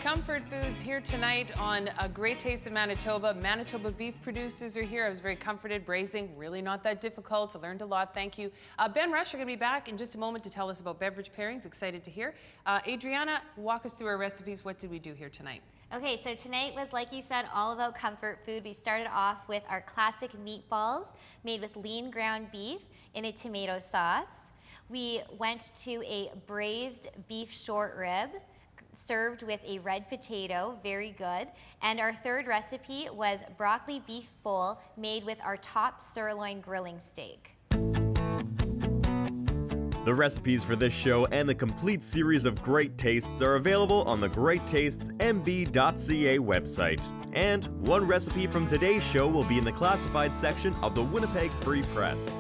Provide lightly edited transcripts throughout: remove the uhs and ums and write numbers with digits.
Comfort Foods here tonight on A Great Taste of Manitoba. Manitoba beef producers are here. I was very comforted. Braising, really not that difficult. I learned a lot. Thank you. Ben Rush, you're going to be back in just a moment to tell us about beverage pairings. Excited to hear. Adriana, walk us through our recipes. What did we do here tonight? Okay, so tonight was, like you said, all about comfort food. We started off with our classic meatballs made with lean ground beef in a tomato sauce. We went to a braised beef short rib, served with a red potato, very good. And our third recipe was broccoli beef bowl made with our top sirloin grilling steak. The recipes for this show and the complete series of Great Tastes are available on the greattastesmb.ca website. And one recipe from today's show will be in the classified section of the Winnipeg Free Press.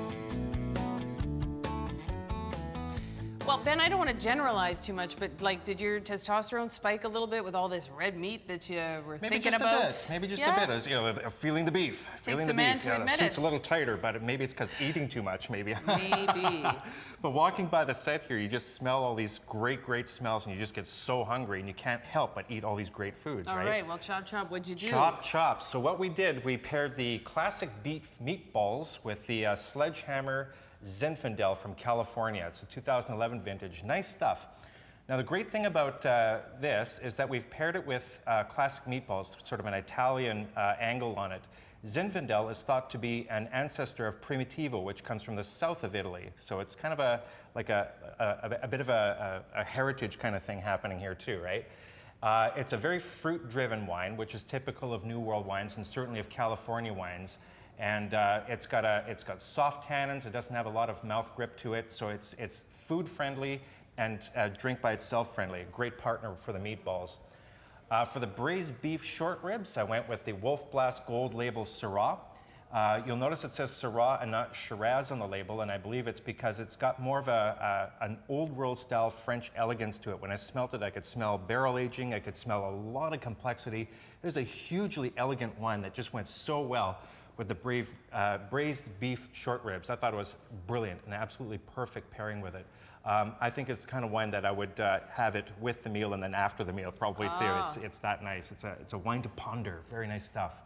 Well, Ben, I don't want to generalize too much, but like, did your testosterone spike a little bit with all this red meat that you were thinking about? Maybe just a bit. As, you know, feeling the beef. Takes a man to admit it. It's a little tighter, but maybe it's because eating too much, maybe. Maybe. But walking by the set here, you just smell all these great smells, and you just get so hungry, and you can't help but eat all these great foods, All right, well, chop, what'd you do? Chop. So what we did, we paired the classic beef meatballs with the Sledgehammer Zinfandel from California. It's a 2011 vintage. Nice stuff. Now, the great thing about this is that we've paired it with classic meatballs, sort of an Italian angle on it. Zinfandel is thought to be an ancestor of Primitivo, which comes from the south of Italy. So it's kind of a bit of a heritage kind of thing happening here too, right? It's a very fruit-driven wine, which is typical of New World wines and certainly of California wines. And it's got soft tannins. It doesn't have a lot of mouth grip to it, so it's food friendly and drink by itself friendly. A great partner for the meatballs. For the braised beef short ribs, I went with the Wolf Blast Gold Label Syrah. You'll notice it says Syrah and not Shiraz on the label, and I believe it's because it's got more of an old world style French elegance to it. When I smelt it, I could smell barrel aging. I could smell a lot of complexity. There's a hugely elegant wine that just went so well with the braised beef short ribs. I thought it was brilliant, an absolutely perfect pairing with it. I think it's the kind of wine that I would have it with the meal and then after the meal probably too. It's that nice. It's a wine to ponder. Very nice stuff.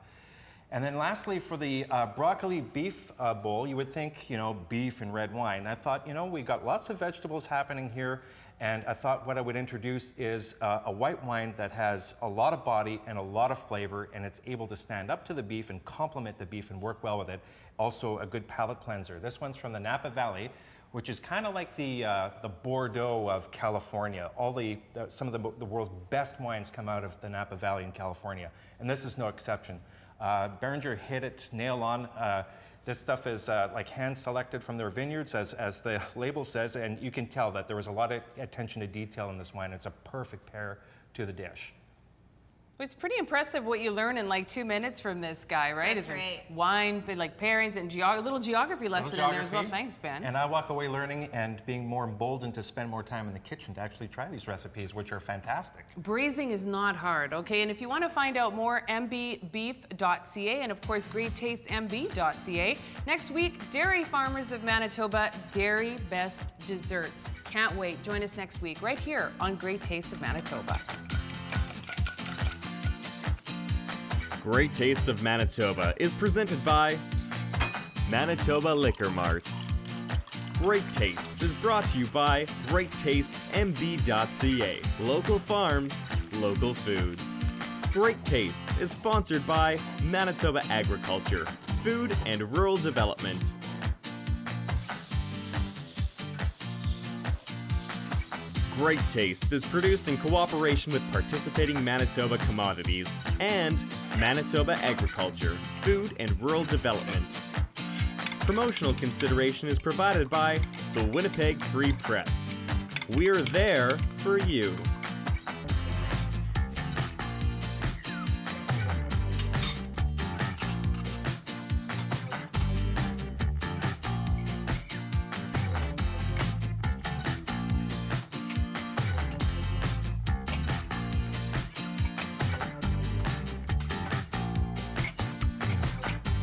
And then lastly, for the broccoli beef bowl, you would think, you know, beef and red wine. I thought, you know, we got lots of vegetables happening here, and I thought what I would introduce is a white wine that has a lot of body and a lot of flavor, and it's able to stand up to the beef and complement the beef and work well with it. Also a good palate cleanser. This one's from the Napa Valley, which is kind of like the Bordeaux of California. Some of the world's best wines come out of the Napa Valley in California, and this is no exception. Beringer hit it nail on. This stuff is like hand selected from their vineyards, as the label says, and you can tell that there was a lot of attention to detail in this wine. It's a perfect pair to the dish. It's pretty impressive what you learn in like 2 minutes from this guy, right? That's right. Wine, like pairings, and a little geography lesson in there as well. Thanks, Ben. And I walk away learning and being more emboldened to spend more time in the kitchen to actually try these recipes, which are fantastic. Braising is not hard, okay? And if you want to find out more, mbbeef.ca and of course greattastesmb.ca. Next week, Dairy Farmers of Manitoba, Dairy Best Desserts. Can't wait. Join us next week right here on Great Taste of Manitoba. Great Tastes of Manitoba is presented by Manitoba Liquor Mart. Great Tastes is brought to you by greattastesmb.ca. Local farms, local foods. Great Taste is sponsored by Manitoba Agriculture, Food and Rural Development. Great Tastes is produced in cooperation with participating Manitoba Commodities and Manitoba Agriculture, Food and Rural Development. Promotional consideration is provided by the Winnipeg Free Press. We're there for you.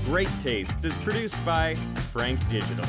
Great Tastes is produced by Frank Digital.